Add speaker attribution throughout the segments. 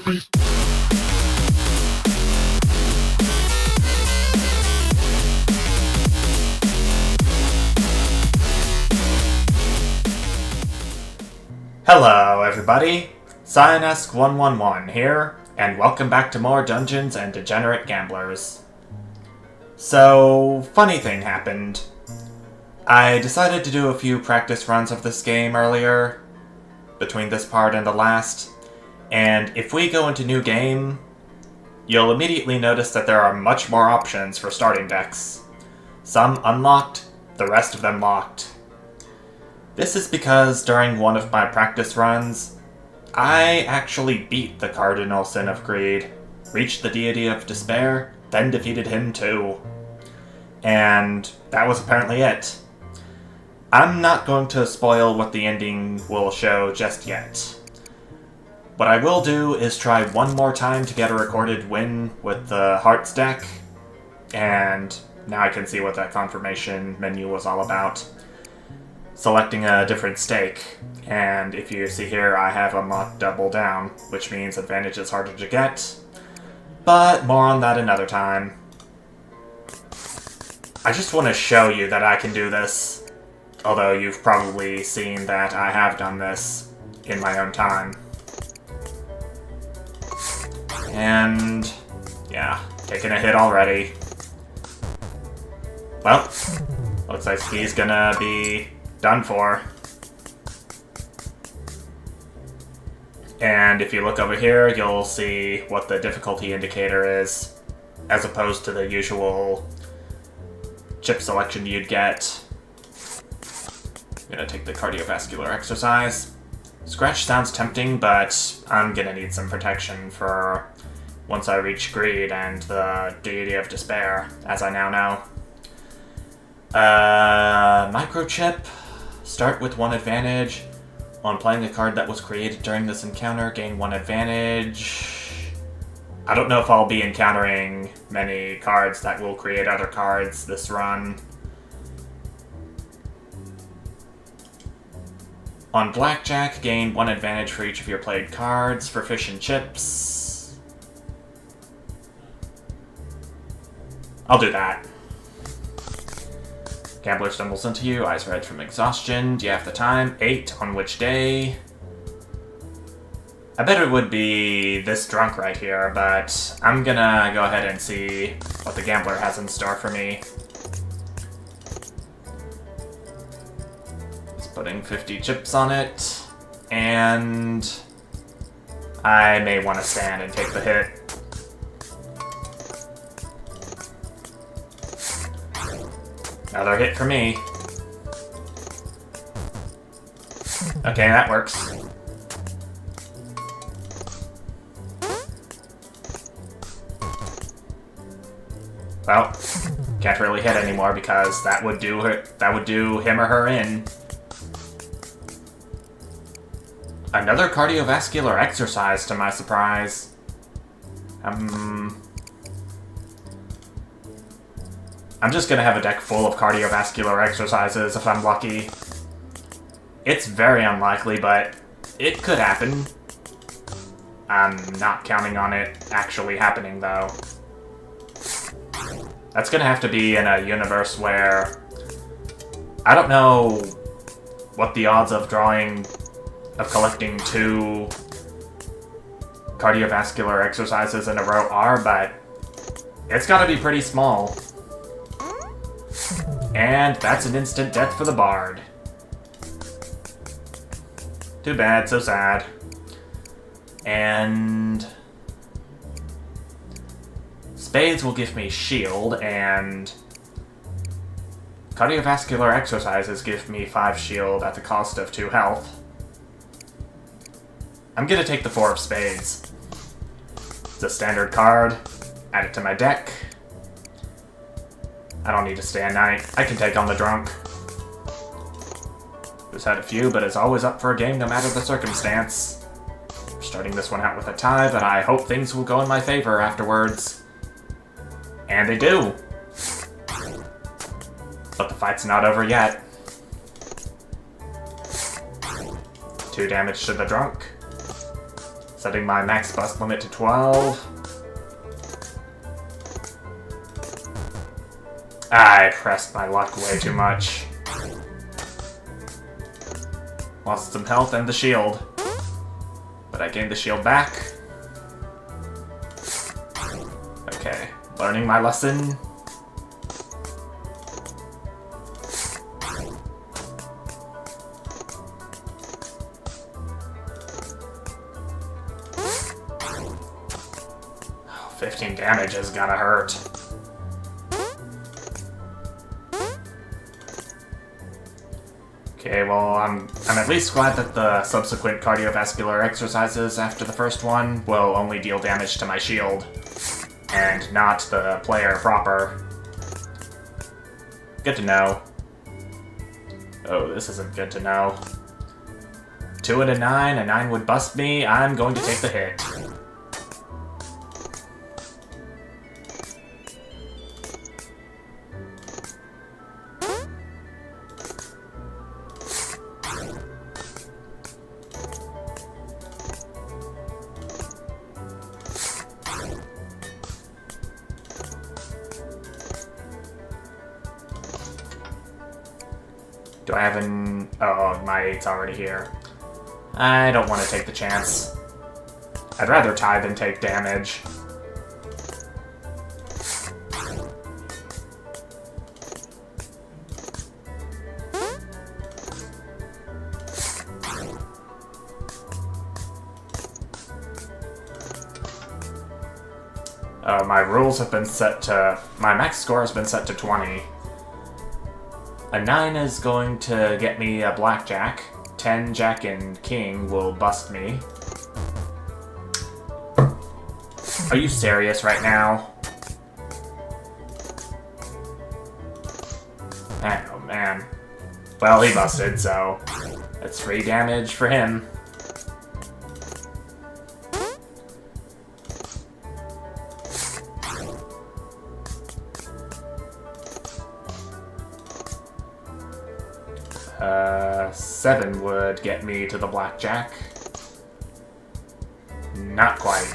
Speaker 1: Hello everybody, Cyanesk111 here, and welcome back to more Dungeons and Degenerate Gamblers. So, funny thing happened. I decided to do a few practice runs of this game earlier, between this part and the last, and if we go into new game, you'll immediately notice that there are much more options for starting decks. Some unlocked, the rest of them locked. This is because during one of my practice runs, I actually beat the Cardinal Sin of Greed, reached the Deity of Despair, then defeated him too. And that was apparently it. I'm not going to spoil what the ending will show just yet. What I will do is try one more time to get a recorded win with the Hearts deck, and now I can see what that confirmation menu was all about. Selecting a different stake, and if you see here I have unlocked Double Down, which means advantage is harder to get, but more on that another time. I just want to show you that I can do this, although you've probably seen that I have done this in my own time. And yeah, taking a hit already. Well, looks like he's gonna be done for. And if you look over here, you'll see what the difficulty indicator is, as opposed to the usual chip selection you'd get. I'm gonna take the cardiovascular exercise. Scratch sounds tempting, but I'm gonna need some protection for once I reach Greed and the Deity of Despair, as I now know. Microchip. Start with 1 advantage. On playing a card that was created during this encounter, gain 1 advantage. I don't know if I'll be encountering many cards that will create other cards this run. On Blackjack, gain 1 advantage for each of your played cards for fish and chips. I'll do that. Gambler stumbles into you, eyes red from exhaustion. Do you have the time? 8. On which day? I bet it would be this drunk right here, but I'm gonna go ahead and see what the gambler has in store for me. He's putting 50 chips on it, and I may want to stand and take the hit. Another hit for me. Okay, that works. Well, can't really hit anymore because that would do him or her in. Another cardiovascular exercise, to my surprise. I'm just gonna have a deck full of cardiovascular exercises if I'm lucky. It's very unlikely, but it could happen. I'm not counting on it actually happening, though. That's gonna have to be in a universe where I don't know what the odds of collecting 2 cardiovascular exercises in a row are, but it's gotta be pretty small. And that's an instant death for the Bard. Too bad, so sad. And Spades will give me shield, and cardiovascular exercises give me 5 shield at the cost of 2 health. I'm gonna take the 4 of Spades. It's a standard card. Add it to my deck. I don't need to stay a night. I can take on the drunk. Who's had a few, but is always up for a game no matter the circumstance. We're starting this one out with a tie, but I hope things will go in my favor afterwards. And they do. But the fight's not over yet. 2 damage to the drunk. Setting my max bust limit to 12. I pressed my luck way too much. Lost some health and the shield. But I gained the shield back. Okay, learning my lesson. Oh, 15 damage is gonna hurt. Okay, well, I'm at least glad that the subsequent cardiovascular exercises after the first one will only deal damage to my shield, and not the player proper. Good to know. Oh, this isn't good to know. 2 and a 9, a 9 would bust me, I'm going to take the hit. Do I have an... Oh, my 8's already here. I don't want to take the chance. I'd rather tie than take damage. My rules have been set to... My max score has been set to 20. A 9 is going to get me a Blackjack. 10, Jack, and King will bust me. Are you serious right now? Oh, man. Well, he busted, so that's free damage for him. Seven would get me to the Blackjack. Not quite.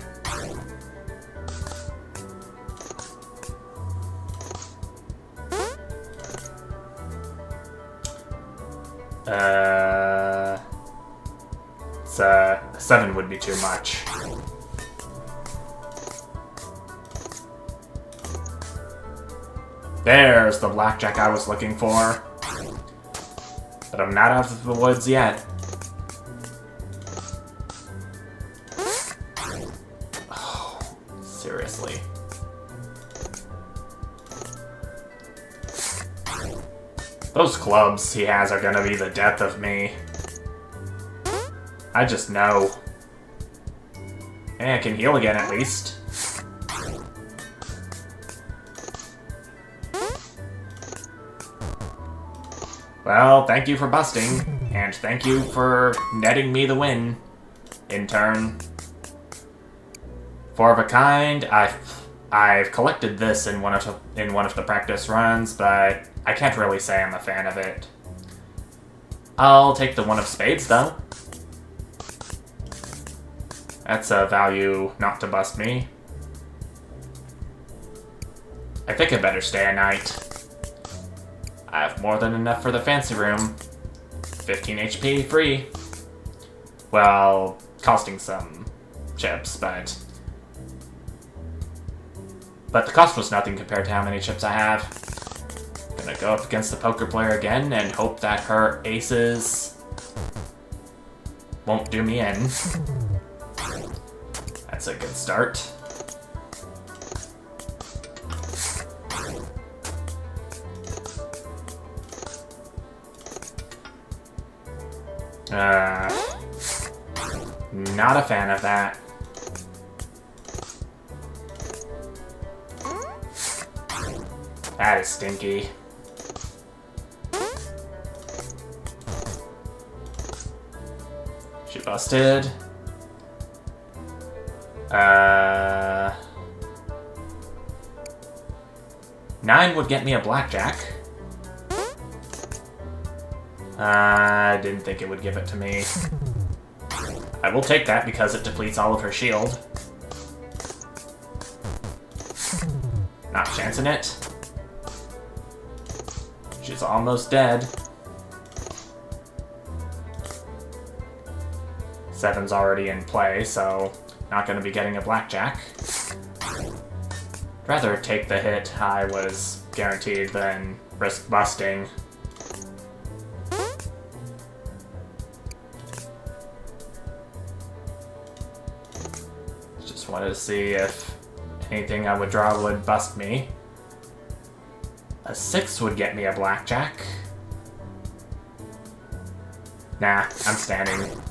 Speaker 1: Seven would be too much. There's the Blackjack I was looking for. But I'm not out of the woods yet. Oh, seriously. Those clubs he has are gonna be the death of me. I just know. Hey, I can heal again at least. Well, thank you for busting, and thank you for netting me the win, in turn. 4 of a kind. I've collected this in one of the practice runs, but I can't really say I'm a fan of it. I'll take the 1 of spades, though. That's a value not to bust me. I think I better stay a night. I have more than enough for the fancy room. 15 HP free. Well, costing some chips, but the cost was nothing compared to how many chips I have. Gonna go up against the poker player again and hope that her aces won't do me in. That's a good start. Not a fan of that. That is stinky. She busted. 9 would get me a Blackjack. I didn't think it would give it to me. I will take that because it depletes all of her shield. Not chancing it. She's almost dead. 7's already in play, so not going to be getting a blackjack. Rather take the hit I was guaranteed than risk busting. Just wanted to see if anything I would draw would bust me. A 6 would get me a blackjack. Nah, I'm standing.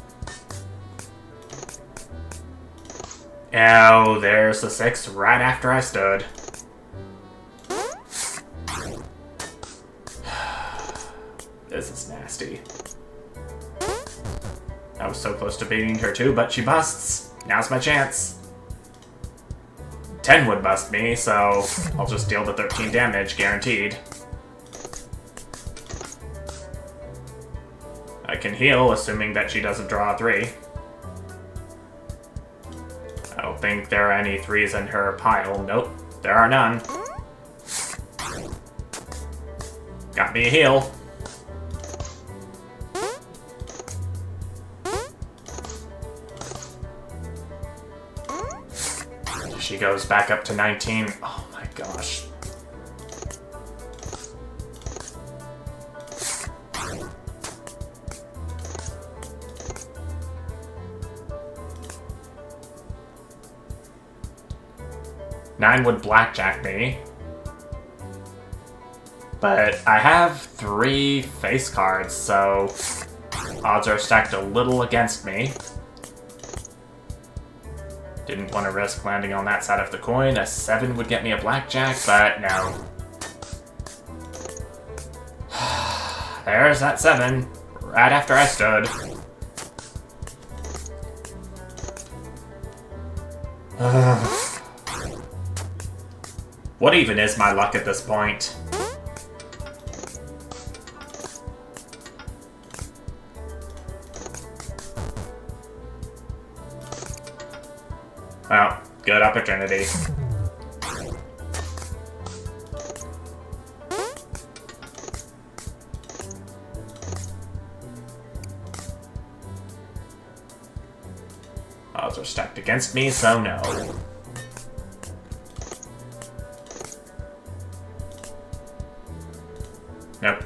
Speaker 1: Oh, there's the 6 right after I stood. This is nasty. I was so close to beating her too, but she busts. Now's my chance. 10 would bust me, so I'll just deal the 13 damage, guaranteed. I can heal, assuming that she doesn't draw a 3. I don't think there are any 3s in her pile. Nope, there are none. Got me a heal. She goes back up to 19. Oh my gosh. Nine would blackjack me. But I have 3 face cards, so odds are stacked a little against me. Didn't want to risk landing on that side of the coin. A 7 would get me a blackjack, but no. There's that 7, right after I stood. What even is my luck at this point? Well, good opportunity. Odds are stacked against me, so no. Nope.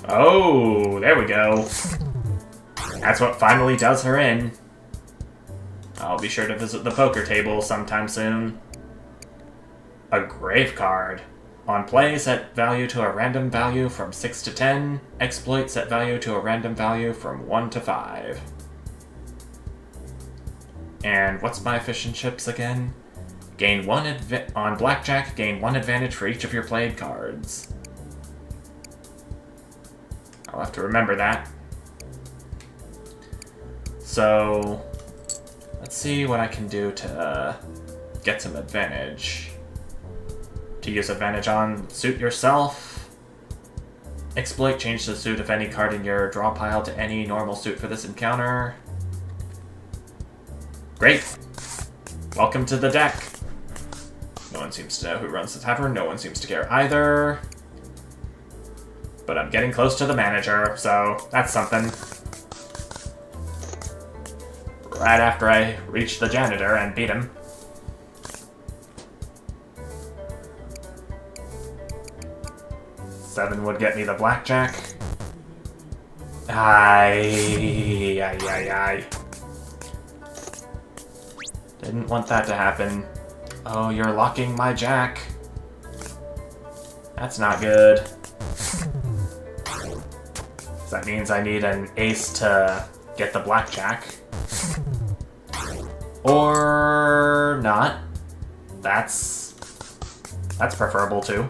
Speaker 1: Oh, there we go. That's what finally does her in. I'll be sure to visit the poker table sometime soon. A grave card. On play, set value to a random value from 6 to 10. Exploit, set value to a random value from 1 to 5. And what's my efficient chips again? Gain 1 on Blackjack, gain 1 advantage for each of your played cards. I'll have to remember that. So, let's see what I can do to get some advantage. To use advantage on, suit yourself. Exploit, change the suit of any card in your draw pile to any normal suit for this encounter. Great! Welcome to the deck! No one seems to know who runs the tavern, no one seems to care either. But I'm getting close to the manager, so that's something. Right after I reach the janitor and beat him. Seven would get me the blackjack. Aye. Didn't want that to happen. Oh, you're locking my jack. That's not good. That means I need an ace to get the blackjack. Or not. That's preferable too.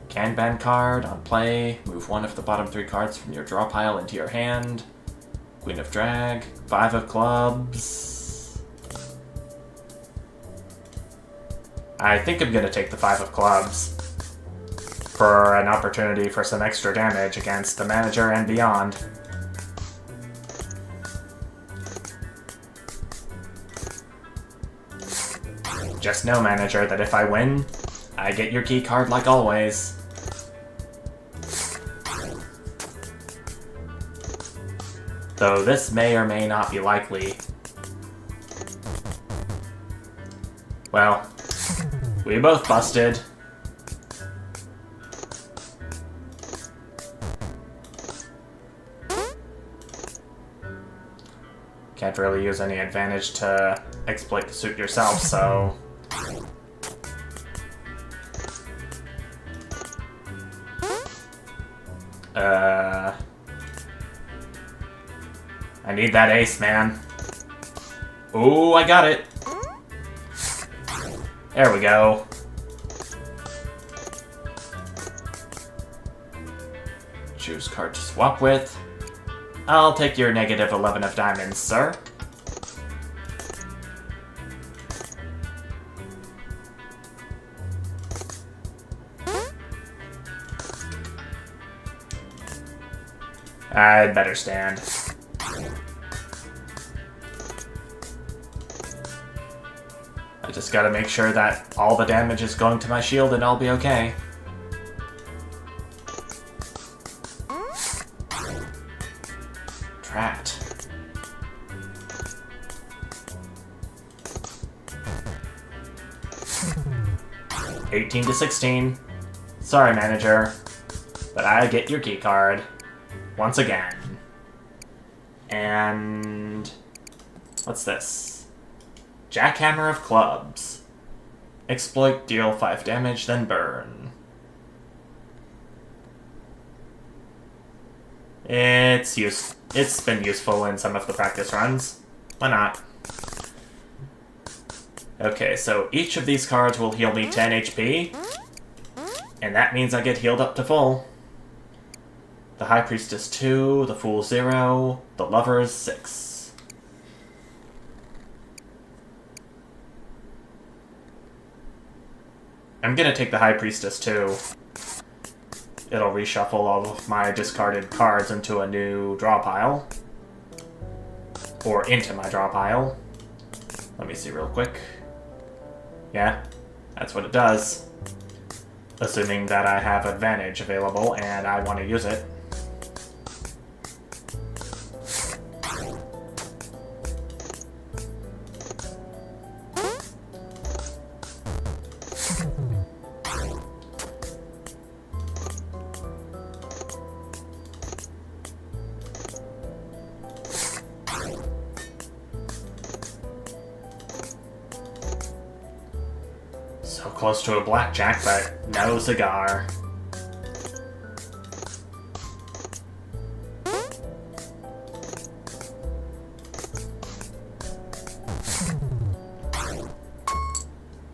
Speaker 1: Can ban card on play. Move 1 of the bottom 3 cards from your draw pile into your hand. Queen of Drag. 5 of clubs. I think I'm gonna take the 5 of clubs. for an opportunity for some extra damage against the manager and beyond. Just know, manager, that if I win, I get your key card like always. Though this may or may not be likely. Well, we both busted. Can't really use any advantage to exploit the suit yourself, so... I need that ace, man. Ooh, I got it! There we go. Choose card to swap with. I'll take your negative 11 of diamonds, sir. I'd better stand. I just gotta make sure that all the damage is going to my shield and I'll be okay. Trapped. $18 to $16. Sorry, manager, but I get your key card once again. And what's this? Jackhammer of Clubs. Exploit, deal 5 damage, then burn. It's been useful in some of the practice runs. Why not? Okay, so each of these cards will heal me 10 HP. And that means I get healed up to full. The High Priestess 2, the Fool 0, the Lovers 6. I'm gonna take the High Priestess too. It'll reshuffle all of my discarded cards into a new draw pile. Or into my draw pile. Let me see real quick. Yeah, that's what it does. Assuming that I have advantage available and I want to use it. So close to a blackjack, but no cigar.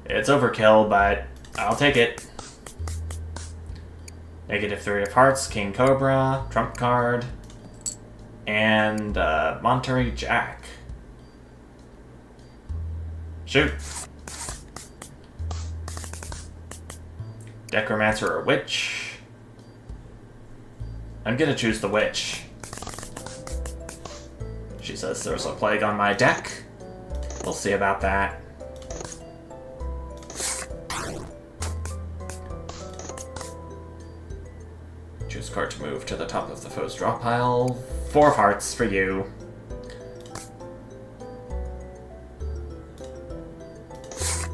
Speaker 1: It's overkill, but I'll take it. Negative 3 of hearts, King Cobra, trump card, and Monterey Jack. Shoot. Necromancer or Witch? I'm gonna choose the Witch. She says there's a plague on my deck. We'll see about that. Choose card to move to the top of the foe's draw pile. 4 of hearts for you.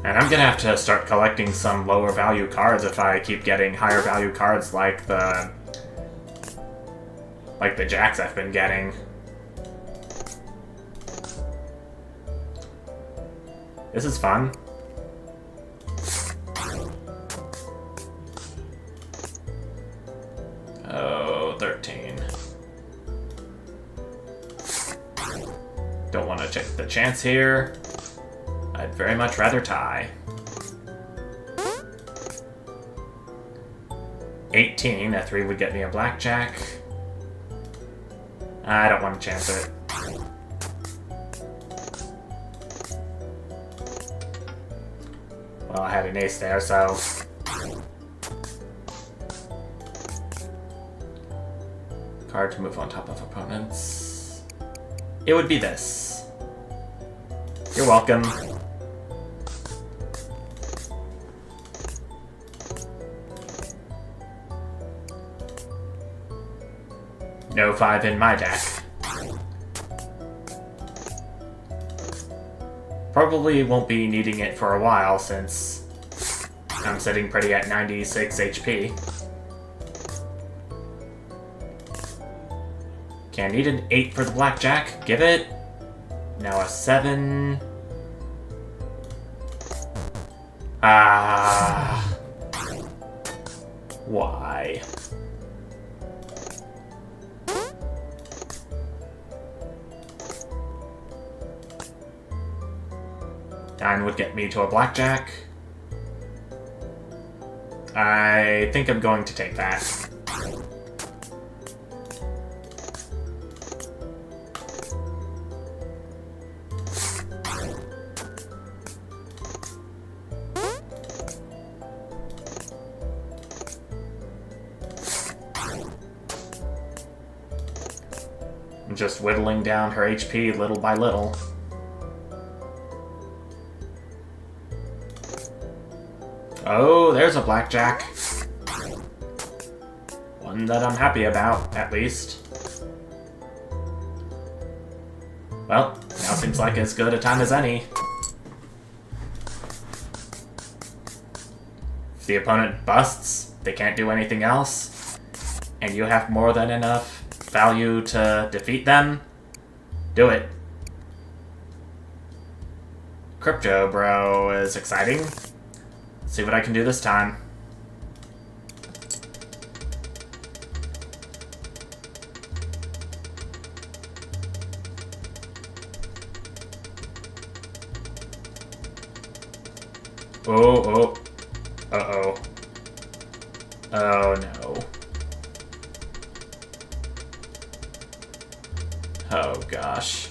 Speaker 1: And I'm gonna have to start collecting some lower value cards if I keep getting higher value cards like the jacks I've been getting. This is fun. Oh, 13. Don't want to check the chance here. I'd very much rather tie. 18, a 3 would get me a blackjack. I don't want to chance it. Well, I had an ace there, so... Card to move on top of opponents. It would be this. You're welcome. No 5 in my deck. Probably won't be needing it for a while since I'm sitting pretty at 96 HP. Okay, I need an 8 for the Blackjack. Give it. Now a 7. Ah. Why? Nine would get me to a Blackjack. I think I'm going to take that. I'm just whittling down her HP little by little. Oh, there's a Blackjack. One that I'm happy about, at least. Well, now seems like as good a time as any. If the opponent busts, they can't do anything else, and you have more than enough value to defeat them, do it. Crypto Bro is exciting. See what I can do this time. Oh. Uh-oh. Oh, no. Oh, gosh.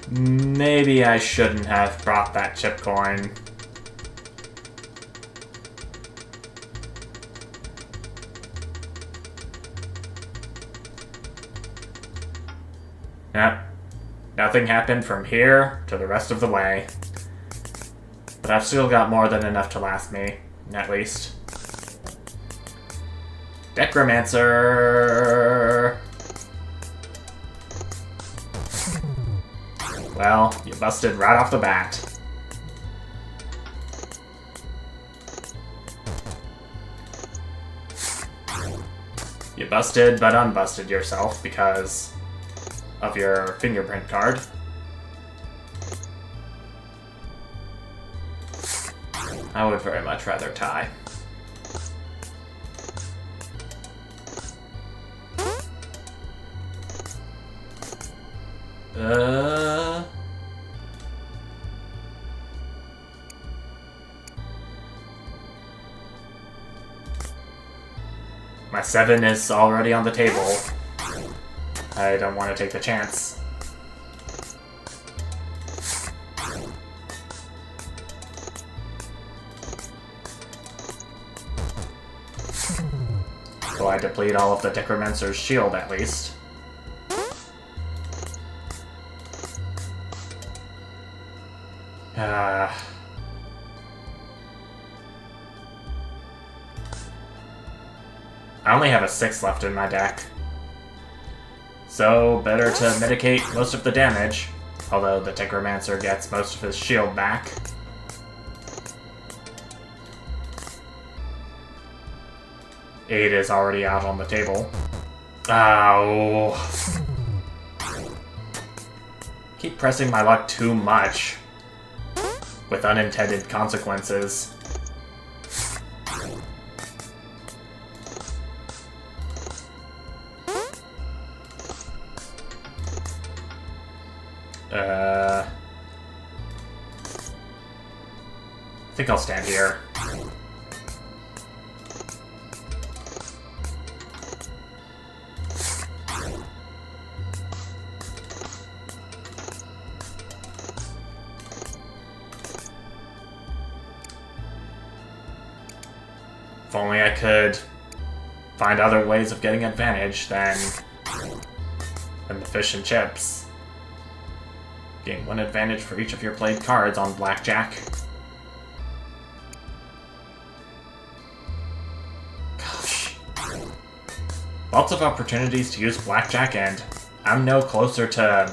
Speaker 1: Maybe I shouldn't have brought that chip coin. Yep. Nothing happened from here to the rest of the way. But I've still got more than enough to last me, at least. Degenerate. Well, you busted right off the bat. You busted but unbusted yourself because of your fingerprint card. I would very much rather tie. My 7 is already on the table. I don't want to take the chance. So I deplete all of the Degenerance's shield at least. I only have a 6 left in my deck. So, better to mitigate most of the damage. Although the Degenerancer gets most of his shield back. Eight is already out on the table. Oh. Keep pressing my luck too much. With unintended consequences. I think I'll stand here. If only I could find other ways of getting advantage than the fish and chips. Gain 1 advantage for each of your played cards on Blackjack. Gosh. Lots of opportunities to use Blackjack, and I'm no closer to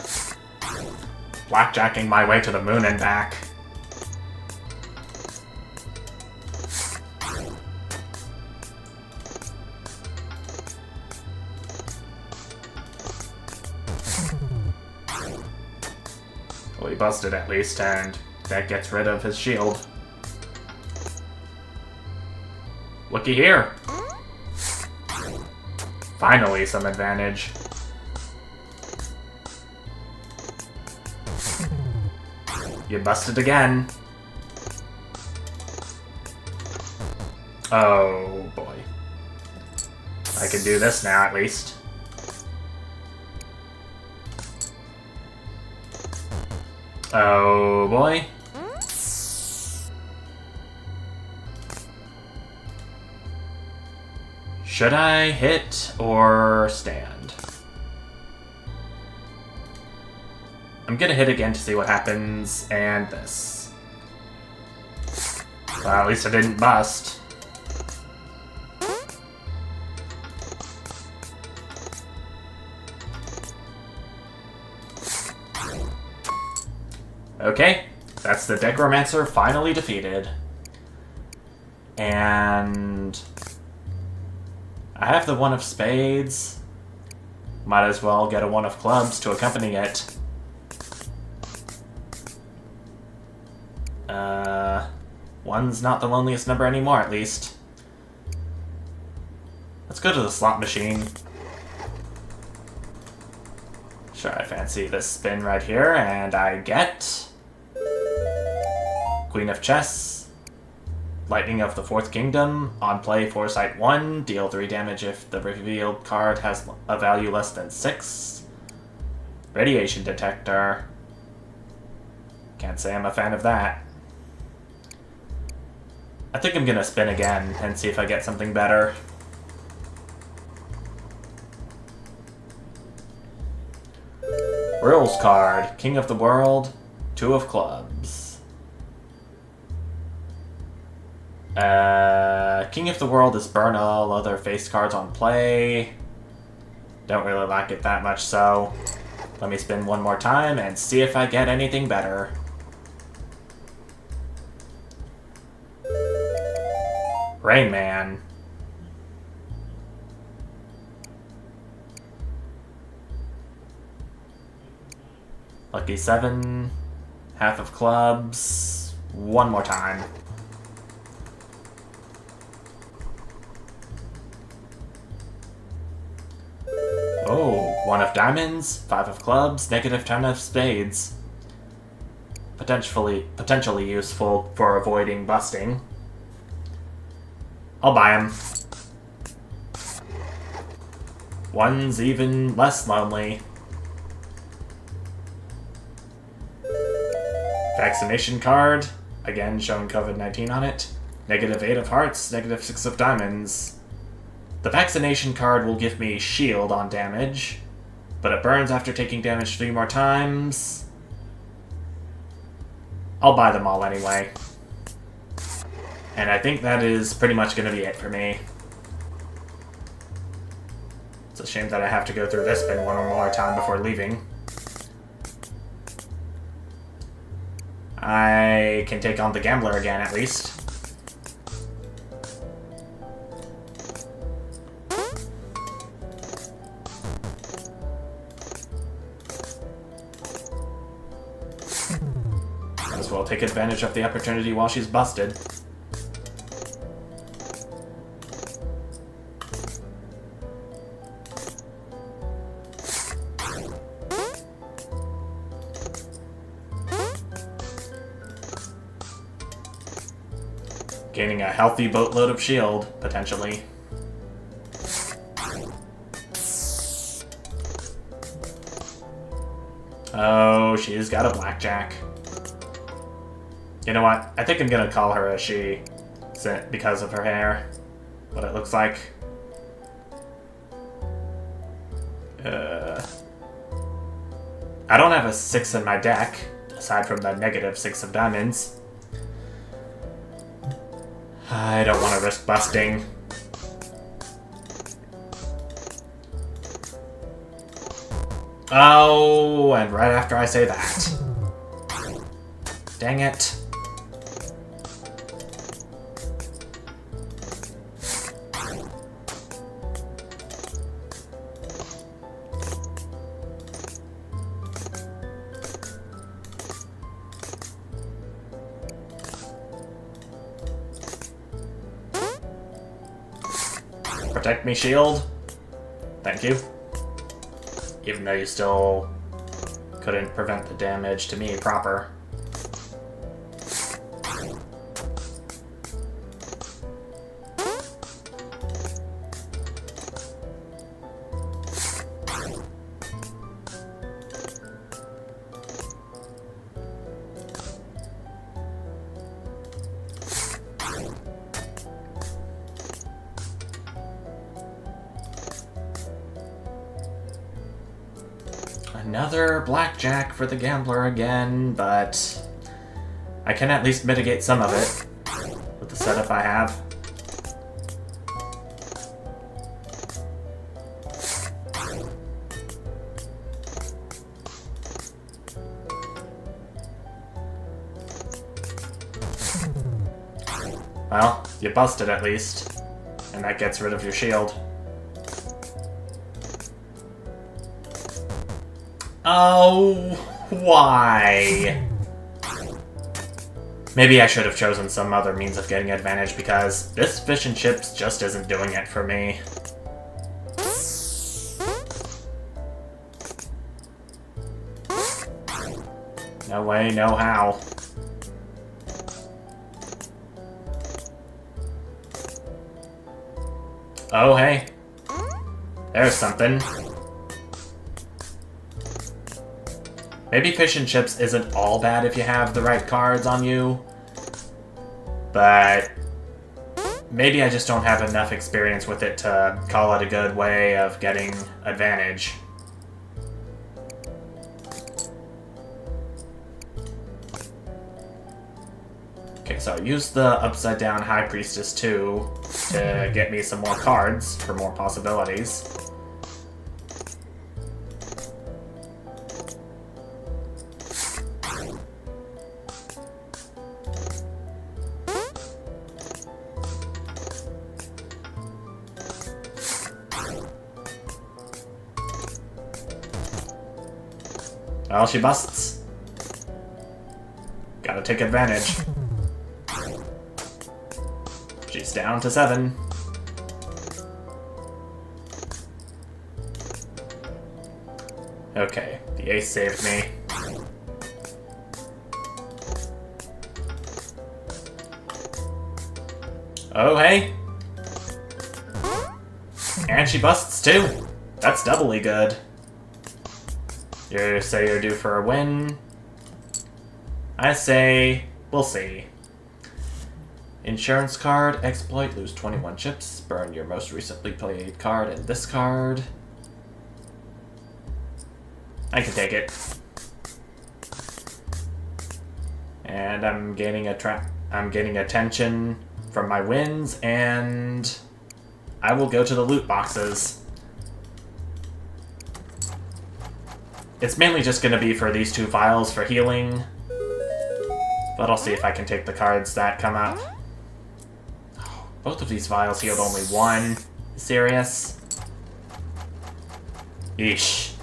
Speaker 1: blackjacking my way to the moon and back. Well, he busted at least, and that gets rid of his shield. Looky here! Finally, some advantage. You busted again. Oh, boy. I can do this now, at least. Oh, boy. Should I hit or stand? I'm gonna hit again to see what happens, and this. Well, at least I didn't bust. Okay, that's the Degeromancer finally defeated. And I have the 1 of spades. Might as well get a 1 of clubs to accompany it. One's not the loneliest number anymore, at least. Let's go to the slot machine. Sure, I fancy this spin right here, and I get Queen of Chess, Lightning of the Fourth Kingdom, on play Foresight 1, deal 3 damage if the revealed card has a value less than 6. Radiation Detector. Can't say I'm a fan of that. I think I'm gonna spin again and see if I get something better. Rules card, King of the World, 2 of clubs. King of the World is burn all other face cards on play. Don't really like it that much, so let me spin 1 more time and see if I get anything better. Rain Man. Lucky 7. Half of clubs. 1 more time. Oh, 1 of diamonds, 5 of clubs, negative 10 of spades. Potentially useful for avoiding busting. I'll buy him. 1's even less lonely. Vaccination card, again showing COVID-19 on it. Negative 8 of hearts, negative 6 of diamonds. The vaccination card will give me shield on damage, but it burns after taking damage 3 more times. I'll buy them all anyway. And I think that is pretty much going to be it for me. It's a shame that I have to go through this spin 1 more time before leaving. I can take on the Gambler again, at least. Might as well take advantage of the opportunity while she's busted. Gaining a healthy boatload of shield, potentially. Oh, she's got a Blackjack. You know what? I think I'm gonna call her a she, because of her hair. what it looks like. I don't have a 6 in my deck, aside from the -6 of diamonds. I don't want to risk busting. Oh, and right after I say that. Dang it. Protect me, shield. Thank you. Even though you still couldn't prevent the damage to me proper. Another blackjack for the gambler again, but I can at least mitigate some of it with the setup I have. Well, you busted at least, and that gets rid of your shield. Oh, why? Maybe I should have chosen some other means of getting advantage because this fish and chips just isn't doing it for me. No way, no how. Oh, hey. There's something. Maybe fish and chips isn't all bad if you have the right cards on you, but maybe I just don't have enough experience with it to call it a good way of getting advantage. Okay, so I used the Upside Down High Priestess too to get me some more cards for more possibilities. Well, she busts. Gotta take advantage. She's down to 7. Okay, the ace saved me. Oh, hey. And she busts too. That's doubly good. You say you're due for a win. I say, we'll see. Insurance card, exploit, lose 21 chips, burn your most recently played card and this card. I can take it. And I'm gaining attention from my wins, and I will go to the loot boxes. It's mainly just going to be for these 2 vials for healing, but I'll see if I can take the cards that come up. Oh, both of these vials healed only 1. Serious? Yeesh.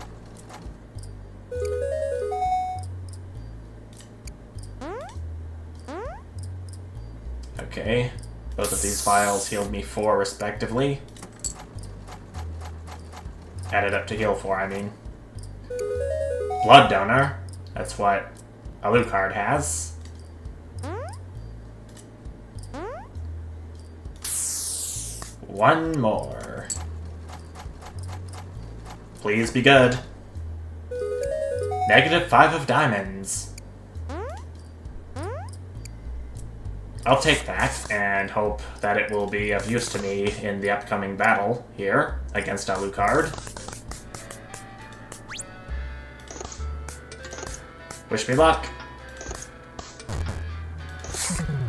Speaker 1: Okay, both of these vials healed me 4 respectively. Added up to heal 4, I mean. Blood donor. That's what a loot card has. One more. Please be good. -5 of diamonds. I'll take that and hope that it will be of use to me in the upcoming battle here against Alucard. Wish me luck.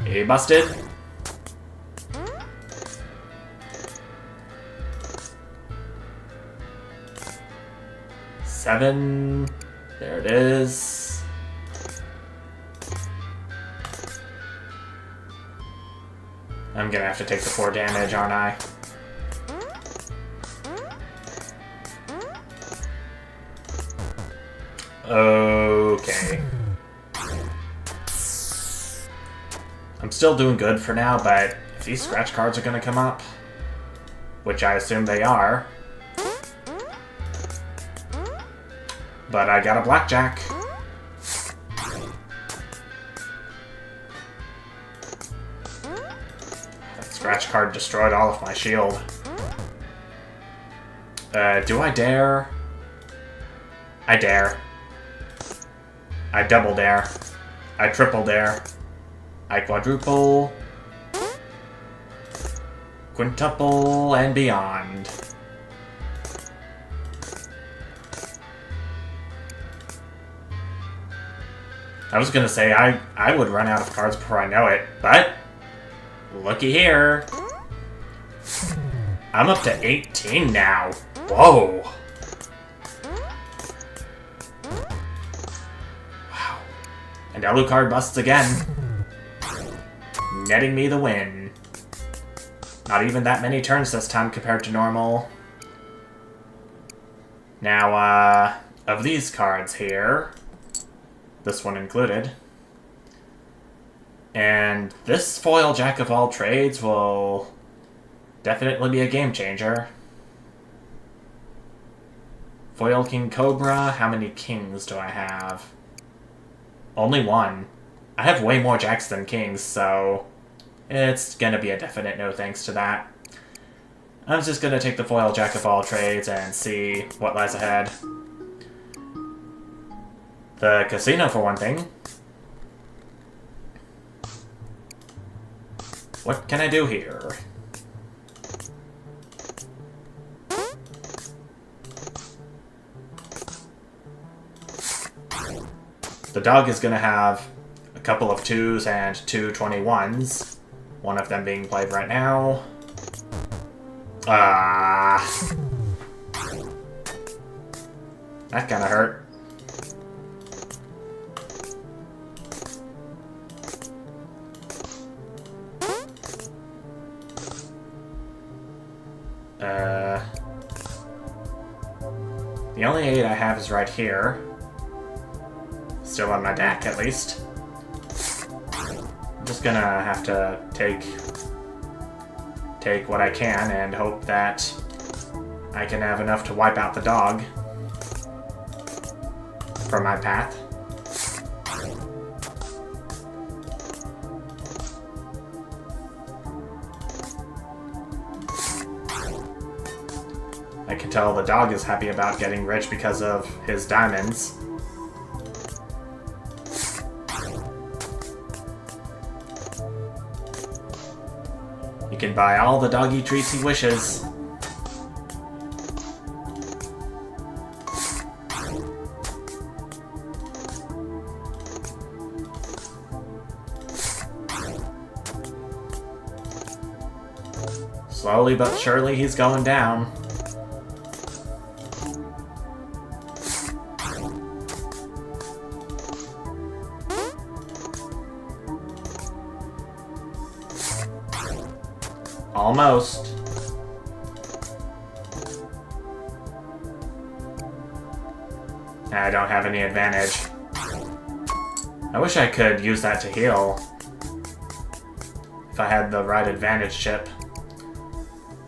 Speaker 1: He busted. Seven. There it is. I'm gonna have to take the 4 damage, aren't I? Okay. I'm still doing good for now, but if these scratch cards are gonna come up, which I assume they are, but I got a Blackjack. That scratch card destroyed all of my shield. Do I dare? I dare. I double dare. I triple dare. I quadruple. Quintuple and beyond. I was gonna say I would run out of cards before I know it, but looky here. I'm up to 18 now. Whoa. Wow. And Alucard busts again, netting me the win. Not even that many turns this time compared to normal. Now, of these cards here, this one included, and this foil Jack of all trades will definitely be a game changer. Foil King Cobra, how many kings do I have? Only 1. I have way more jacks than kings, so it's gonna be a definite no thanks to that. I'm just gonna take the foil Jack of all trades and see what lies ahead. The casino, for one thing. What can I do here? The dog is going to have a couple of 2s and 2 21s. One of them being played right now. That kind of hurt. The only 8 I have is right here. Still on my deck, at least. I'm just gonna have to take what I can and hope that I can have enough to wipe out the dog from my path. I can tell the dog is happy about getting rich because of his diamonds. He can buy all the doggy treats he wishes. Slowly but surely he's going down. Almost. I don't have any advantage. I wish I could use that to heal. If I had the right advantage chip.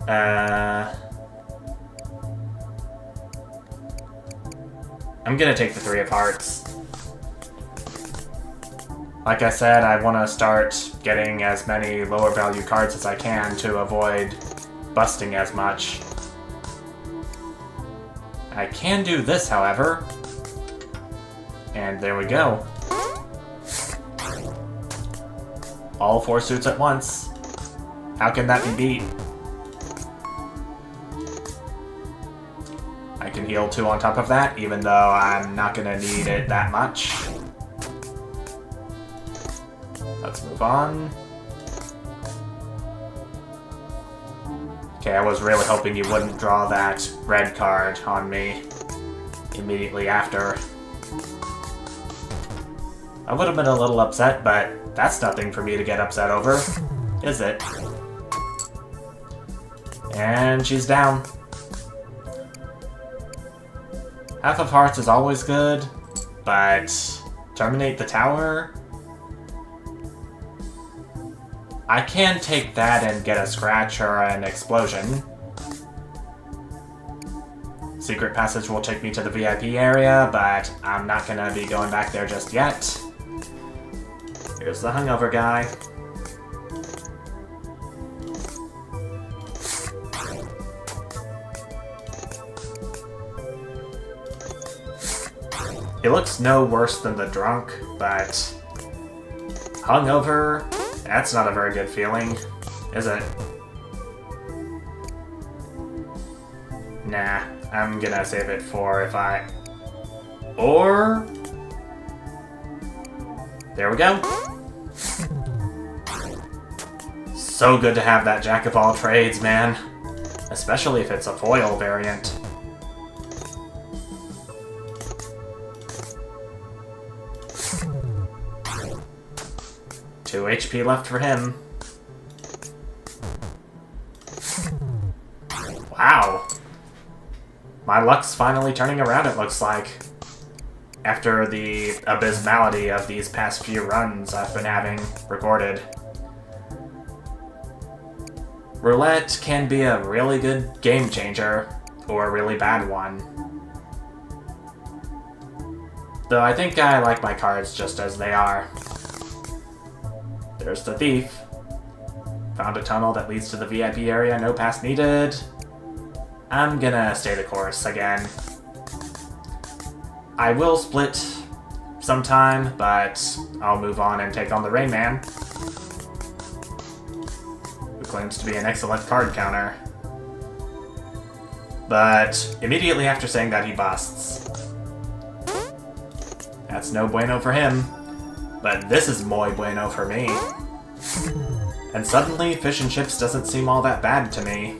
Speaker 1: I'm gonna take the 3 of hearts. Like I said, I want to start getting as many lower value cards as I can to avoid busting as much. I can do this, however. And there we go. All 4 suits at once. How can that be beat? I can heal 2 on top of that, even though I'm not gonna need it that much. Let's move on. Okay, I was really hoping you wouldn't draw that red card on me immediately after. I would have been a little upset, but that's nothing for me to get upset over, is it? And she's down. Half of hearts is always good, but terminate the tower? I can take that and get a scratch or an explosion. Secret passage will take me to the VIP area, but I'm not gonna be going back there just yet. Here's the hungover guy. He looks no worse than the drunk, but hungover, that's not a very good feeling, is it? Nah, I'm gonna save it for if I... Or... There we go. So good to have that Jack of all trades, man. Especially if it's a foil variant. Two HP left for him. Wow. My luck's finally turning around, it looks like. After the abysmality of these past few runs I've been having recorded. Roulette can be a really good game changer, or a really bad one. Though I think I like my cards just as they are. There's the thief. Found a tunnel that leads to the VIP area, no pass needed. I'm gonna stay the course again. I will split sometime, but I'll move on and take on the Rain Man, who claims to be an excellent card counter. But immediately after saying that, he busts. That's no bueno for him. But this is muy bueno for me. And suddenly, fish and chips doesn't seem all that bad to me.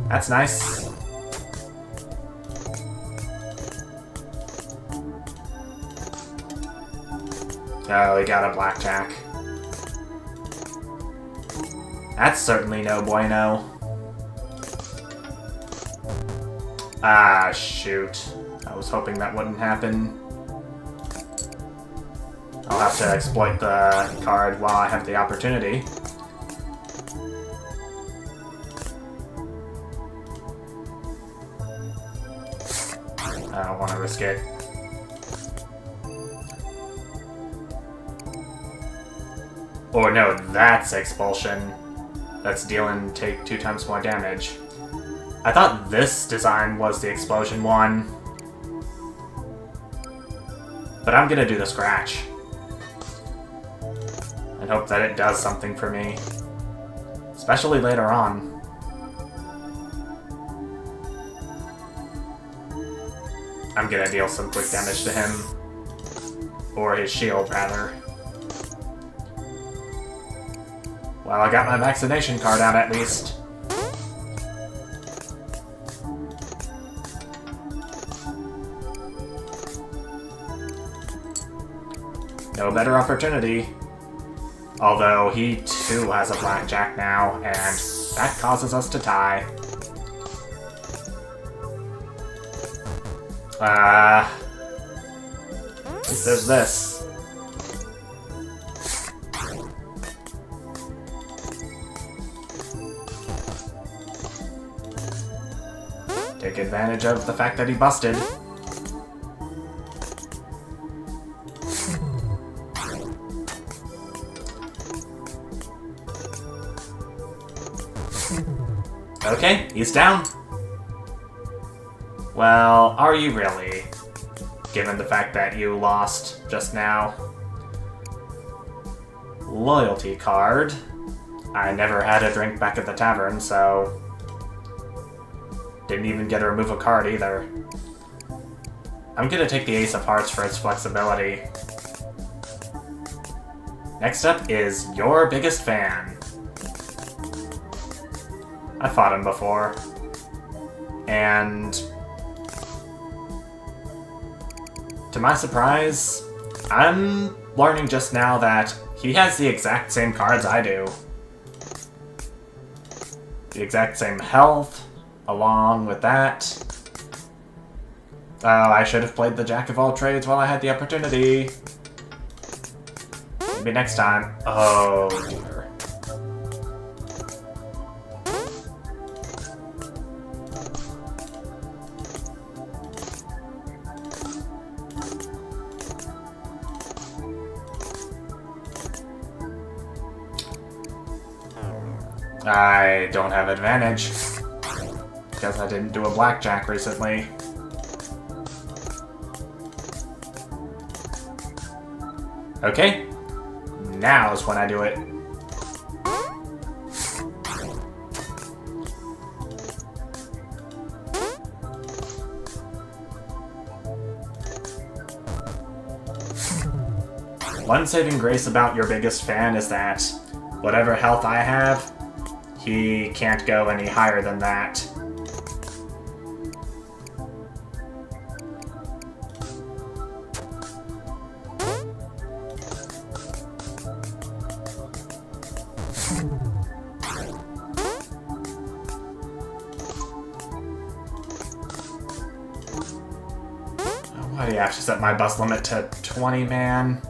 Speaker 1: That's nice. Oh, we got a Blackjack. That's certainly no bueno. Ah, shoot. I was hoping that wouldn't happen. I'll have to exploit the card while I have the opportunity. I don't want to risk it. Or no, that's expulsion. That's take 2 times more damage. I thought this design was the explosion one. But I'm gonna do the scratch. And hope that it does something for me. Especially later on. I'm gonna deal some quick damage to him. Or his shield, rather. Well, I got my vaccination card out at least. No better opportunity. Although he too has a Blackjack now, and that causes us to tie. At least there's this. Take advantage of the fact that he busted. Okay, he's down. Well, are you really? given the fact that you lost just now. Loyalty card. I never had a drink back at the tavern, so... didn't even get to remove a card either. I'm gonna take the Ace of Hearts for its flexibility. Next up is Your Biggest Fan. I fought him before. And... to my surprise, I'm learning just now that he has the exact same cards I do. The exact same health, along with that. Oh, I should have played the Jack of all trades while I had the opportunity. Maybe next time. Oh, dear. I don't have advantage. Guess I didn't do a blackjack recently. Okay. Now's when I do it. One saving grace about Your Biggest Fan is that whatever health I have, he can't go any higher than that. Why do you have to set my bus limit to 20, man?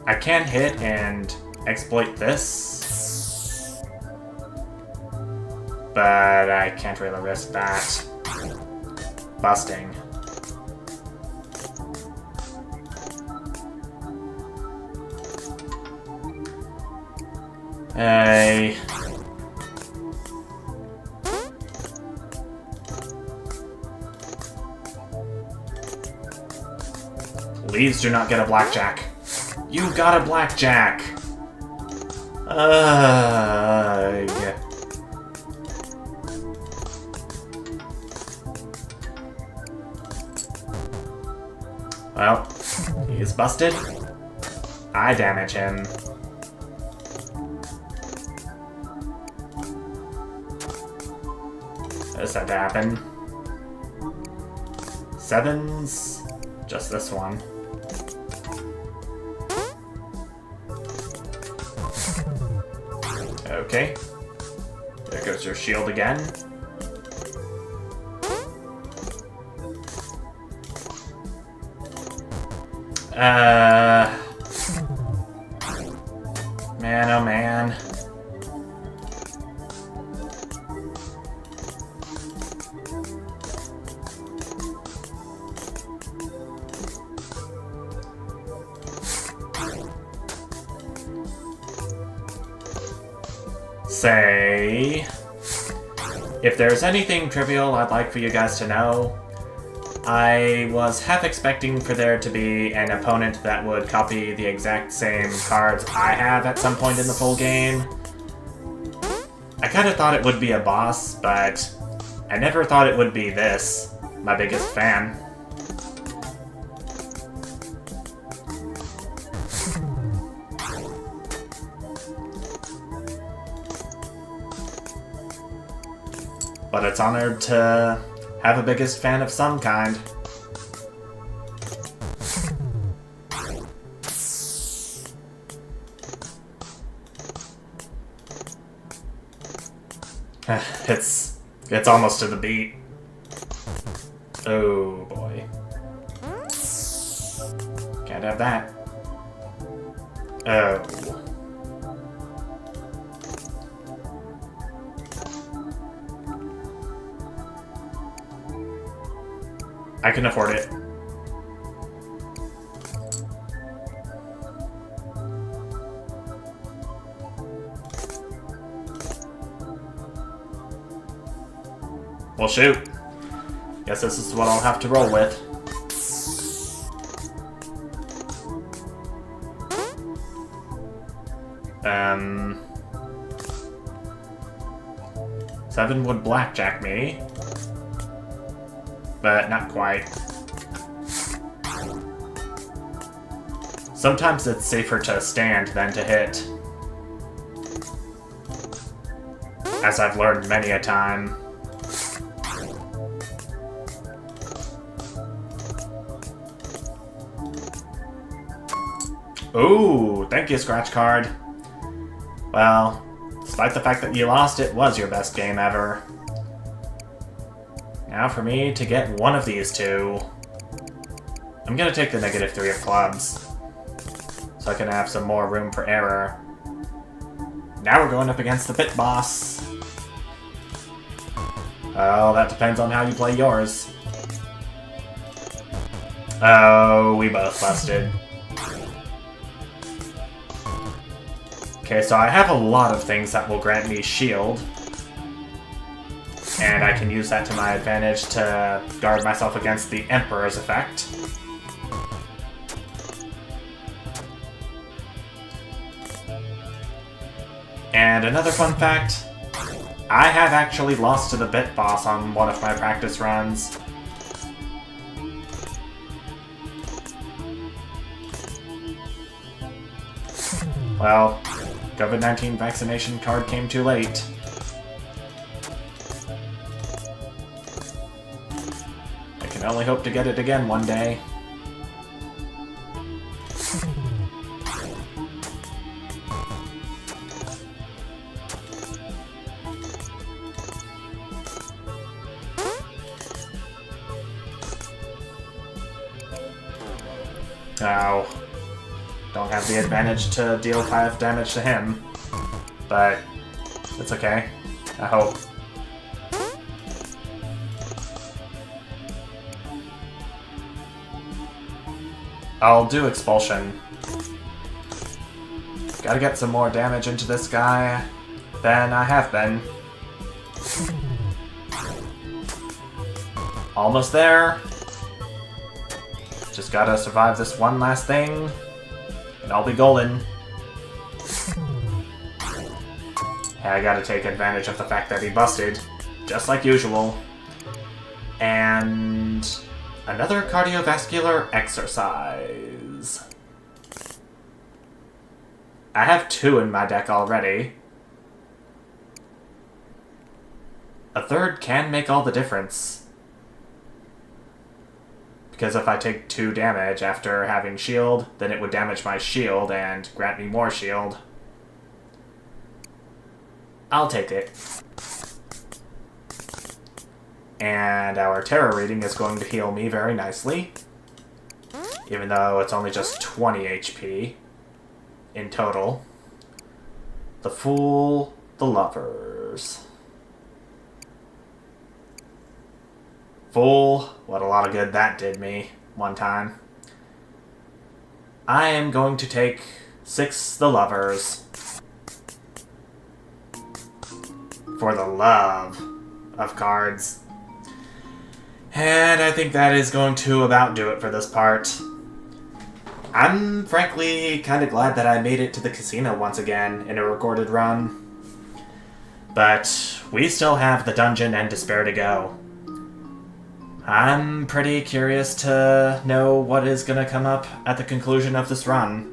Speaker 1: I can hit and exploit this, but I can't really risk that. Busting. Hey. Please do not get a blackjack. You got a blackjack! Yeah. Well, he's busted. I damage him. This had to happen. Sevens. Just this one. Okay. There goes your shield again. Man, oh man. Say, if there's anything trivial I'd like for you guys to know, I was half expecting for there to be an opponent that would copy the exact same cards I have at some point in the full game. I kind of thought it would be a boss, but I never thought it would be this, my biggest fan. But it's honored to have a biggest fan of some kind. It's almost to the beat. Oh boy. Can't have that. Oh. I can afford it. Well, shoot. Guess this is what I'll have to roll with. Seven would blackjack me. But not quite. Sometimes it's safer to stand than to hit. As I've learned many a time. Ooh, thank you, scratch card. Well, despite the fact that you lost, it was your best game ever. Now for me to get one of these two. I'm gonna take the -3 of clubs, so I can have some more room for error. Now we're going up against the bit boss. Oh, that depends on how you play yours. Oh, we both busted. Okay, so I have a lot of things that will grant me shield. And I can use that to my advantage to guard myself against the Emperor's effect. And another fun fact, I have actually lost to the bit boss on one of my practice runs. Well, COVID-19 vaccination card came too late. I can only hope to get it again one day. Oh. Don't have the advantage to deal 5 damage to him. But it's okay. I hope. I'll do expulsion. Gotta get some more damage into this guy than I have been. Almost there. Just gotta survive this one last thing, and I'll be golden. I gotta take advantage of the fact that he busted, just like usual. And another cardiovascular exercise. I have 2 in my deck already. A third can make all the difference. Because if I take 2 damage after having shield, then it would damage my shield and grant me more shield. I'll take it. And our terror reading is going to heal me very nicely. Even though it's only just 20 HP in total. The Fool, the Lovers. Fool, what a lot of good that did me one time. I am going to take 6 the Lovers. For the love of cards. And I think that is going to about do it for this part. I'm frankly kind of glad that I made it to the casino once again in a recorded run. But we still have the dungeon and despair to go. I'm pretty curious to know what is going to come up at the conclusion of this run.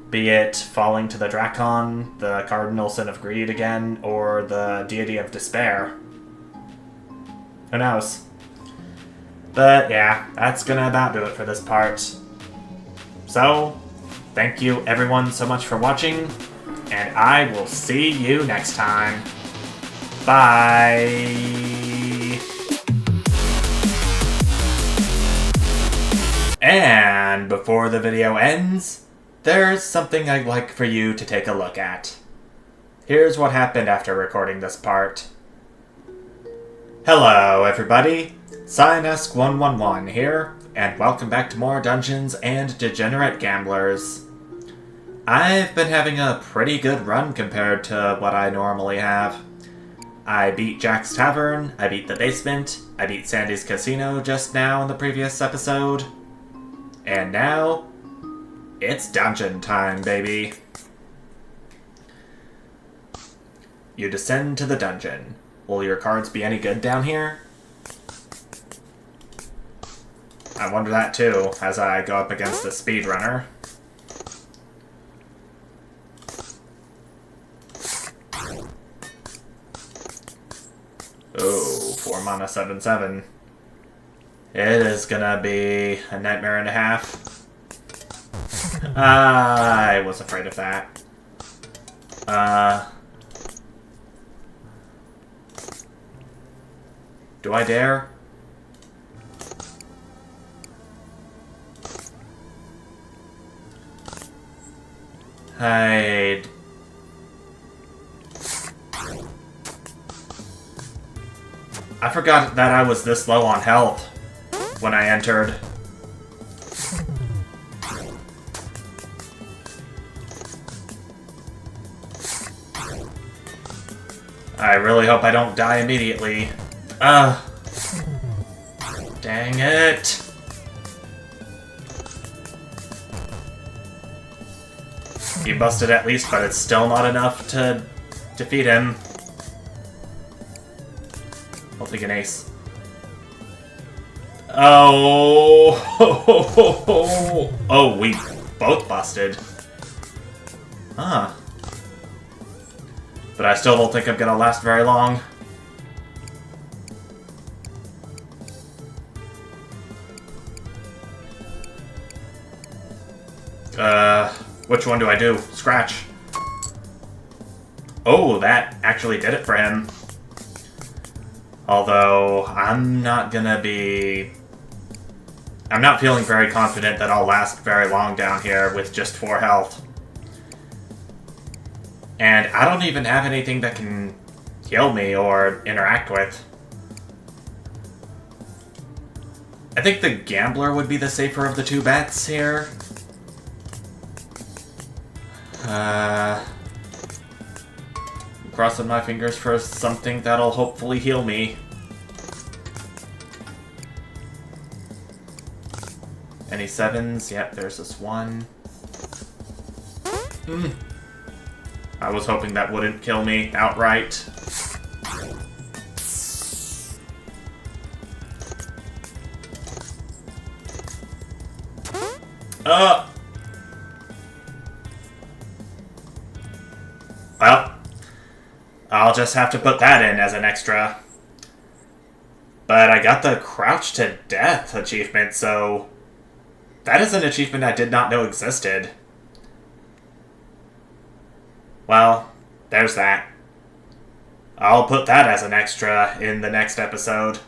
Speaker 1: Be it falling to the Drakon, the Cardinal Sin of Greed again, or the Deity of Despair. Who knows? But yeah, that's going to about do it for this part. So, thank you everyone so much for watching, and I will see you next time. Bye! And before the video ends, there's something I'd like for you to take a look at. Here's what happened after recording this part. Hello everybody, Cyanusk111 here, and welcome back to more Dungeons and Degenerate Gamblers. I've been having a pretty good run compared to what I normally have. I beat Jack's Tavern, I beat the basement, I beat Sandy's Casino just now in the previous episode. And now, it's dungeon time, baby. You descend to the dungeon. Will your cards be any good down here? I wonder that too, as I go up against a speedrunner. Oh, 4 mana 7/7. It is gonna be a nightmare and a half. I was afraid of that. Do I dare? I forgot that I was this low on health when I entered. I really hope I don't die immediately. Dang it. He busted at least, but it's still not enough to defeat him. I'll take an ace. Oh! Oh, we both busted. Huh. But I still don't think I'm gonna last very long. Which one do I do? Scratch. Oh, that actually did it for him. Although, I'm not feeling very confident that I'll last very long down here with just 4 health. And I don't even have anything that can heal me or interact with. I think the Gambler would be the safer of the 2 bets here. I'm crossing my fingers for something that'll hopefully heal me. Any 7s? Yep, there's this one. I was hoping that wouldn't kill me outright. Well, I'll just have to put that in as an extra. But I got the Crouch to Death achievement, so that is an achievement I did not know existed. Well, there's that. I'll put that as an extra in the next episode.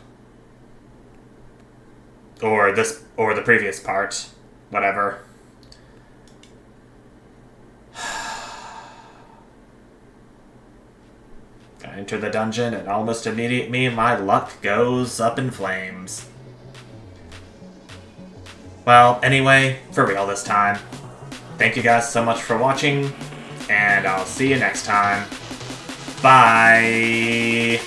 Speaker 1: Or the previous part. Whatever. I enter the dungeon, and almost immediately my luck goes up in flames. Well, anyway, for real this time. Thank you guys so much for watching, and I'll see you next time. Bye!